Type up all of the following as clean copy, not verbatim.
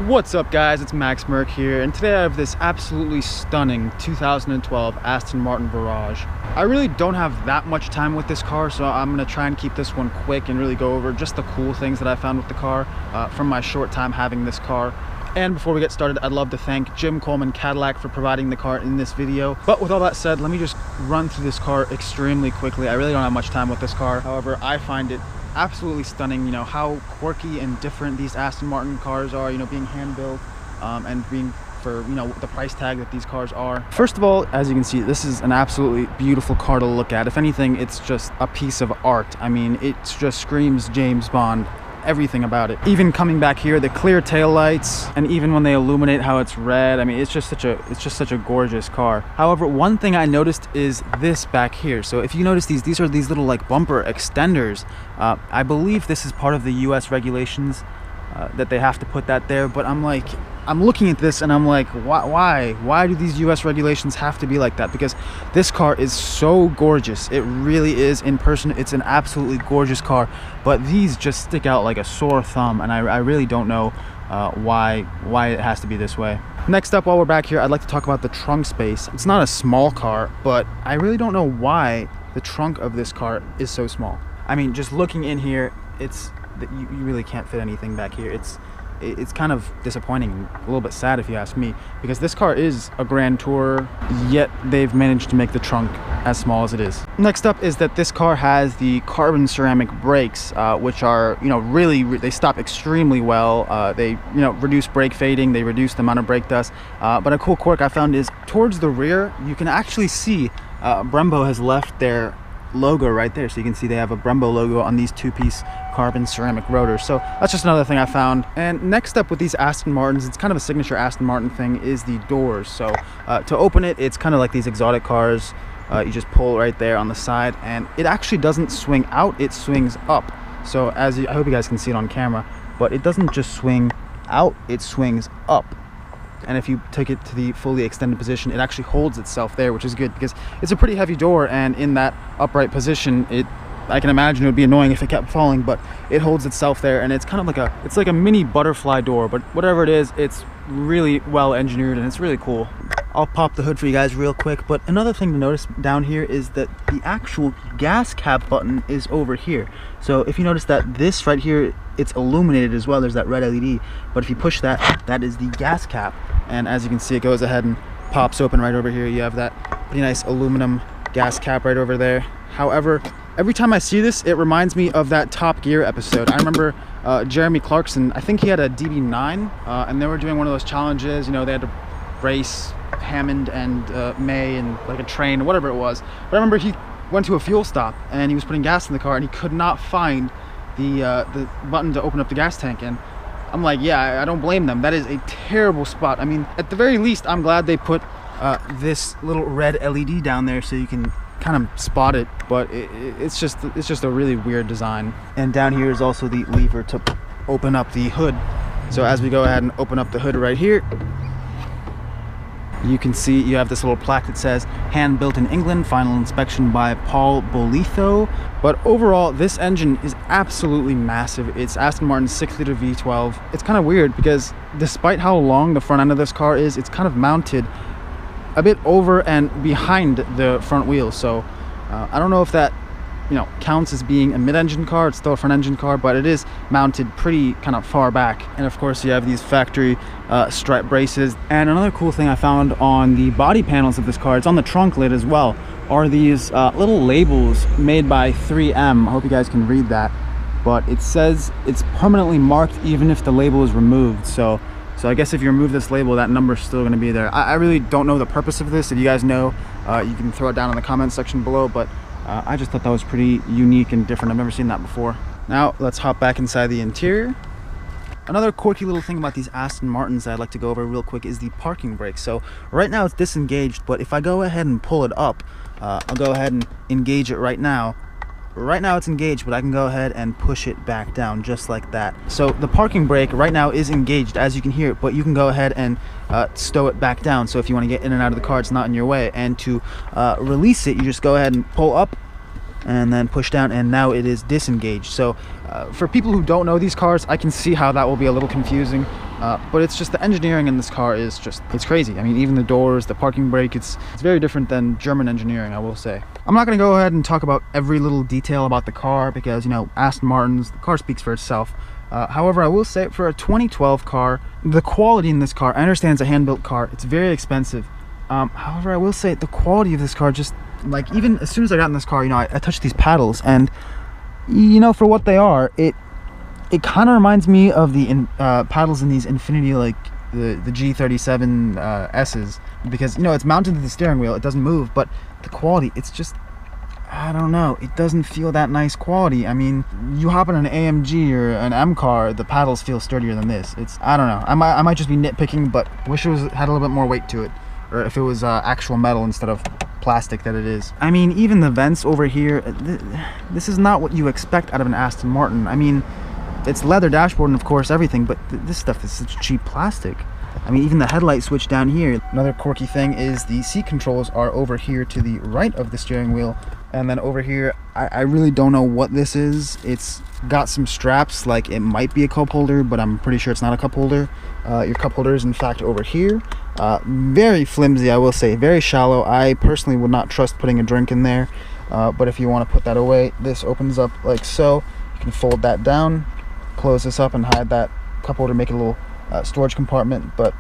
What's up guys, it's Max Merck here, and today I have this absolutely stunning 2012 Aston Martin Virage. I really don't have that much time with this car, so I'm going to try and keep this one quick and really go over just the cool things that I found with the car from my short time having this car. And before we get started, I'd love to thank Jim Coleman Cadillac for providing the car in this video. But with all that said, let me just run through this car extremely quickly. I really don't have much time with this car. However, I find it absolutely stunning, you know, how quirky and different these Aston Martin cars are, you know, being hand built and being for, you know, the price tag that these cars are. First of all, as you can see, this is an absolutely beautiful car to look at. If anything, it's just a piece of art. I mean, it just screams James Bond. Everything about it. Even coming back here, the clear tail lights, and even when they illuminate how it's red, I mean, it's just such a gorgeous car. However, one thing I noticed is this back here. So if you notice these are these little like bumper extenders. I believe this is part of the US regulations that they have to put that there, but I'm looking at this and I'm like, why do these US regulations have to be like that? Because this car is so gorgeous. It really is. In person, it's an absolutely gorgeous car, but these just stick out like a sore thumb, and I really don't know why it has to be this way. Next up, while we're back here, I'd like to talk about the trunk space. It's not a small car, but I really don't know why the trunk of this car is so small. I mean, just looking in here, you really can't fit anything back here. It's kind of disappointing and a little bit sad if you ask me, because this car is a Grand Tourer, yet they've managed to make the trunk as small as it is. Next up is that this car has the carbon ceramic brakes, which are, you know, they stop extremely well. They, you know, reduce brake fading, they reduce the amount of brake dust. But a cool quirk I found is towards the rear, you can actually see Brembo has left their logo right there, so you can see they have a Brembo logo on these two-piece carbon ceramic rotors. So that's just another thing I found. And next up with these Aston Martins, it's kind of a signature Aston Martin thing, is the doors. So to open it, it's kind of like these exotic cars. You just pull right there on the side, and it actually doesn't swing out, it swings up. So I hope you guys can see it on camera, but it doesn't just swing out, it swings up. And if you take it to the fully extended position, it actually holds itself there, which is good because it's a pretty heavy door, and in that upright position, I can imagine it would be annoying if it kept falling, but it holds itself there, and it's kind of like it's like a mini butterfly door, but whatever it is, it's really well engineered and it's really cool. I'll pop the hood for you guys real quick, but another thing to notice down here is that the actual gas cap button is over here. So if you notice that this right here, it's illuminated as well, there's that red LED, but if you push that, that is the gas cap, and as you can see, it goes ahead and pops open right over here. You have that pretty nice aluminum gas cap right over there. However, every time I see this, it reminds me of that Top Gear episode. I remember Jeremy Clarkson, I think he had a DB9, and they were doing one of those challenges, you know, they had to race Hammond and May and like a train, whatever it was. But I remember he went to a fuel stop and he was putting gas in the car, and he could not find the button to open up the gas tank, and I'm like, yeah, I don't blame them. That is a terrible spot. I mean, at the very least, I'm glad they put this little red LED down there so you can kind of spot it, but it's just a really weird design. And down here is also the lever to open up the hood. So as we go ahead and open up the hood right here, you can see you have this little plaque that says hand built in England, final inspection by Paul Bolitho. But overall, this engine is absolutely massive. It's Aston Martin's 6-liter V12. It's kind of weird because despite how long the front end of this car is, it's kind of mounted a bit over and behind the front wheels. So I don't know if that, you know, counts as being a mid-engine car. It's still a front-engine car, but it is mounted pretty kind of far back. And of course, you have these factory stripe braces. And another cool thing I found on the body panels of this car, it's on the trunk lid as well, are these little labels made by 3M. I hope you guys can read that, but it says it's permanently marked even if the label is removed. So I guess if you remove this label, that number is still going to be there. I really don't know the purpose of this. If you guys know, you can throw it down in the comment section below, but I just thought that was pretty unique and different. I've never seen that before. Now let's hop back inside the interior. Another quirky little thing about these Aston Martins that I'd like to go over real quick is the parking brake. So right now it's disengaged, but if I go ahead and pull it up, I'll go ahead and engage it right now. Right now it's engaged, but I can go ahead and push it back down just like that. So the parking brake right now is engaged, as you can hear, but you can go ahead and stow it back down. So if you want to get in and out of the car, it's not in your way. And to release it, you just go ahead and pull up and then push down, and now it is disengaged. So for people who don't know these cars, I can see how that will be a little confusing. but it's just the engineering in this car is just, it's crazy. I mean, even the doors, the parking brake, it's very different than German engineering, I will say. I'm not going to go ahead and talk about every little detail about the car because, you know, Aston Martin's, the car speaks for itself. However, I will say for a 2012 car, the quality in this car, I understand it's a hand-built car, it's very expensive. However, I will say the quality of this car, just like, even as soon as I got in this car, you know, I touched these paddles, and you know, for what they are, it kind of reminds me of the paddles in these Infiniti, like the G37 S's, because, you know, it's mounted to the steering wheel, it doesn't move, but the quality, it's just, I don't know, it doesn't feel that nice quality. I mean, you hop in an AMG or an M car, the paddles feel sturdier than this. It's, I don't know, I might just be nitpicking, but wish it had a little bit more weight to it, or if it was actual metal instead of plastic that it is. I mean, even the vents over here, this is not what you expect out of an Aston Martin. I mean, it's leather dashboard and of course everything, but this stuff is such cheap plastic. I mean, even the headlight switch down here. Another quirky thing is the seat controls are over here to the right of the steering wheel. And then over here, I really don't know what this is. It's got some straps, like it might be a cup holder, but I'm pretty sure it's not a cup holder. Your cup holder is in fact over here. Very flimsy, I will say, very shallow. I personally would not trust putting a drink in there. But if you want to put that away, this opens up like so. You can fold that down, close this up and hide that cup holder, make it a little storage compartment. But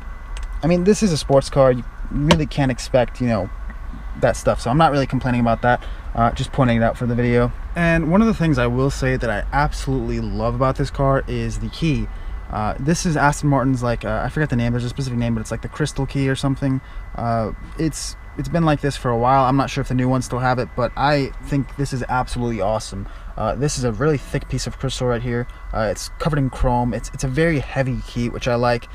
I mean, this is a sports car. You really can't expect, you know, that stuff, so I'm not really complaining about that, just pointing it out for the video. And one of the things I will say that I absolutely love about this car is the key. This is Aston Martin's, like, I forget the name, there's a specific name, but it's like the crystal key or something. It's been like this for a while. I'm not sure if the new ones still have it, but I think this is absolutely awesome. This is a really thick piece of crystal right here. It's covered in chrome. It's a very heavy key, which I like.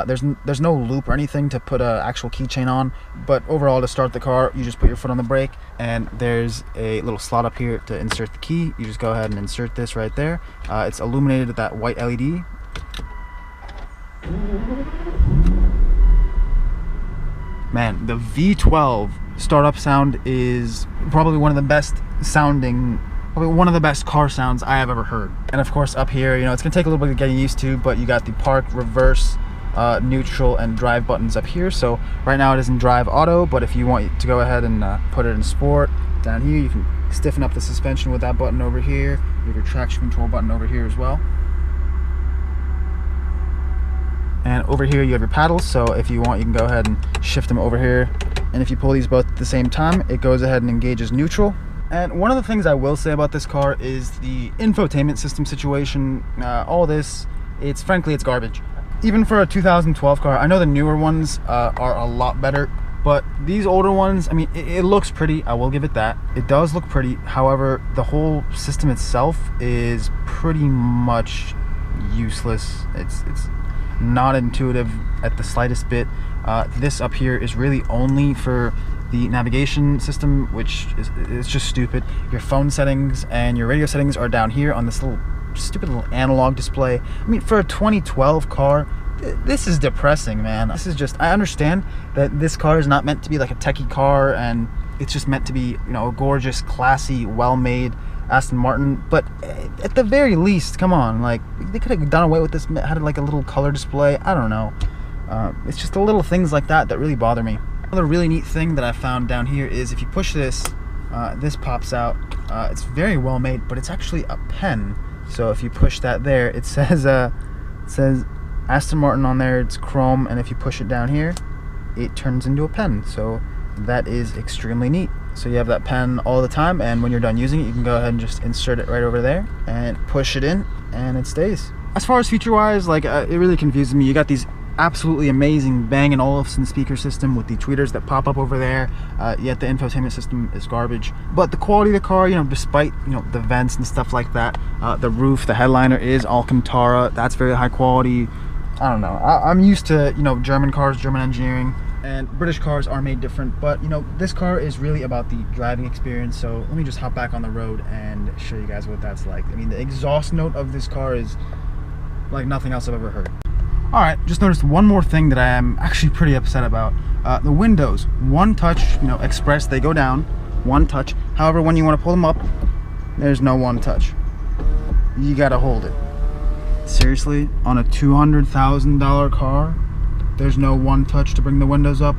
There's no loop or anything to put an actual keychain on, but overall, to start the car, you just put your foot on the brake, and there's a little slot up here to insert the key. You just go ahead and insert this right there. It's illuminated with that white LED. Man, the V12 startup sound is probably one of the best sounding, probably one of the best car sounds I have ever heard. And of course up here, you know, it's gonna take a little bit of getting used to, but you got the park, reverse, neutral, and drive buttons up here. So right now it is in drive auto, but if you want to go ahead and put it in sport, down here you can stiffen up the suspension with that button over here. You have your traction control button over here as well. And over here you have your paddles, so if you want you can go ahead and shift them over here, and if you pull these both at the same time, it goes ahead and engages neutral. And one of the things I will say about this car is the infotainment system situation. All this, frankly it's garbage. Even for a 2012 car, I know the newer ones are a lot better, but these older ones, I mean, it looks pretty, I will give it that. It does look pretty. However, the whole system itself is pretty much useless. It's not intuitive at the slightest bit. This up here is really only for the navigation system, which is just stupid. Your phone settings and your radio settings are down here on this little stupid little analog display. I mean, for a 2012 car, this is depressing, man. This is just, I understand that this car is not meant to be like a techie car, and it's just meant to be, you know, a gorgeous, classy, well-made Aston Martin, but at the very least, come on, like, they could have done away with this, had like a little color display. I don't know. It's just the little things like that that really bother me. Another really neat thing that I found down here is if you push this, this pops out. It's very well made, but it's actually a pen. So if you push that there, it says Aston Martin on there. It's chrome, and if you push it down here, it turns into a pen. So that is extremely neat. So you have that pen all the time, and when you're done using it, you can go ahead and just insert it right over there and push it in, and it stays. As far as feature-wise, like, it really confuses me. You got these absolutely amazing Bang & Olufsen speaker system with the tweeters that pop up over there, yet the infotainment system is garbage. But the quality of the car, you know, despite, you know, the vents and stuff like that, the roof, the headliner is Alcantara. That's very high quality. I don't know. I'm used to, you know, German cars, German engineering, and British cars are made different, but, you know, this car is really about the driving experience. So let me just hop back on the road and show you guys what that's like. I mean, the exhaust note of this car is like nothing else I've ever heard. All right, just noticed one more thing that I am actually pretty upset about. The windows, one touch, you know, express, they go down, one touch. However, when you want to pull them up, there's no one touch. You gotta hold it. Seriously, on a $200,000 car, there's no one touch to bring the windows up.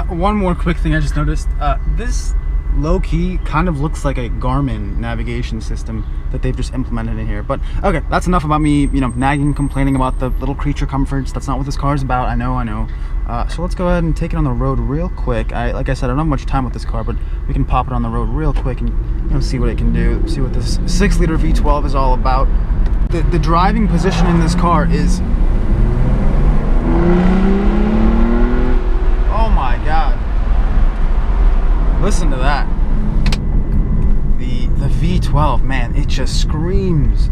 One more quick thing I just noticed. This low-key kind of looks like a Garmin navigation system that they've just implemented in here. But okay, that's enough about me, you know, nagging, complaining about the little creature comforts. That's not what this car is about. I know. So let's go ahead and take it on the road real quick. Like I said, I don't have much time with this car, but we can pop it on the road real quick and, you know, see what it can do. See what this 6-liter V12 is all about. The driving position in this car is... oh my God. Listen to that. The V12, man, it just screams.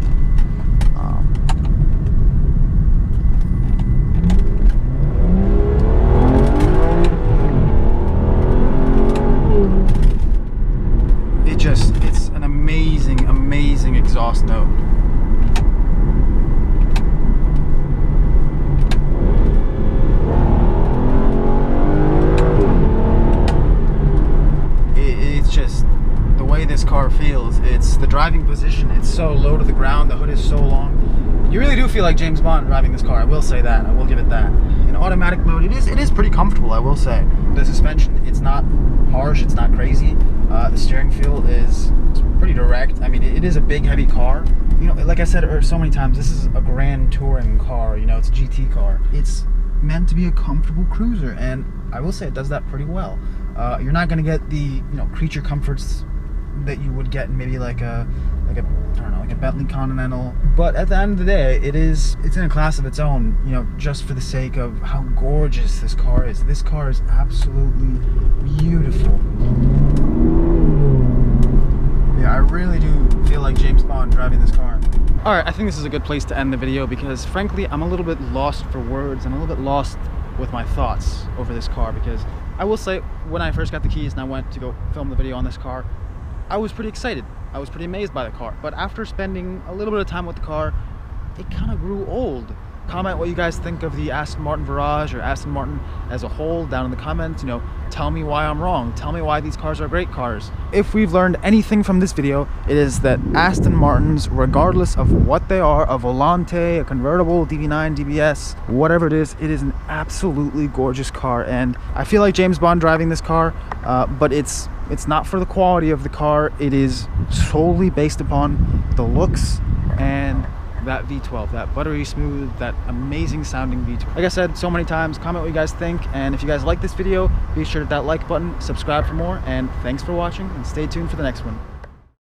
It's an amazing exhaust note. This car feels, it's the driving position, it's so low to the ground, the hood is so long. You really do feel like James Bond driving this car. I will say that. I will give it that. In automatic mode, it is pretty comfortable, I will say. The suspension, it's not harsh, it's not crazy. The steering feel is pretty direct. I mean, it is a big, heavy car. You know, like I said so many times, this is a grand touring car. You know, it's a GT car. It's meant to be a comfortable cruiser, and I will say it does that pretty well. You're not going to get the, you know, creature comforts that you would get in maybe like a I don't know, like a Bentley Continental, but at the end of the day, it's in a class of its own, you know, just for the sake of how gorgeous this car is. This car is absolutely beautiful. Yeah, I really do feel like James Bond driving this car. Alright, I think this is a good place to end the video because frankly, I'm a little bit lost for words and a little bit lost with my thoughts over this car, because I will say, when I first got the keys and I went to go film the video on this car, I was pretty excited. I was pretty amazed by the car. But after spending a little bit of time with the car, it kind of grew old. Comment what you guys think of the Aston Martin Virage or Aston Martin as a whole down in the comments. You know, tell me why I'm wrong. Tell me why these cars are great cars. If we've learned anything from this video, it is that Aston Martins, regardless of what they are, a Volante, a convertible, DB9, DBS, whatever it is an absolutely gorgeous car. And I feel like James Bond driving this car, but it's not for the quality of the car. It is solely based upon the looks and that V12, that buttery smooth, that amazing sounding V12. Like I said so many times, comment what you guys think, and if you guys like this video, be sure to hit that like button, subscribe for more, and thanks for watching, and stay tuned for the next one.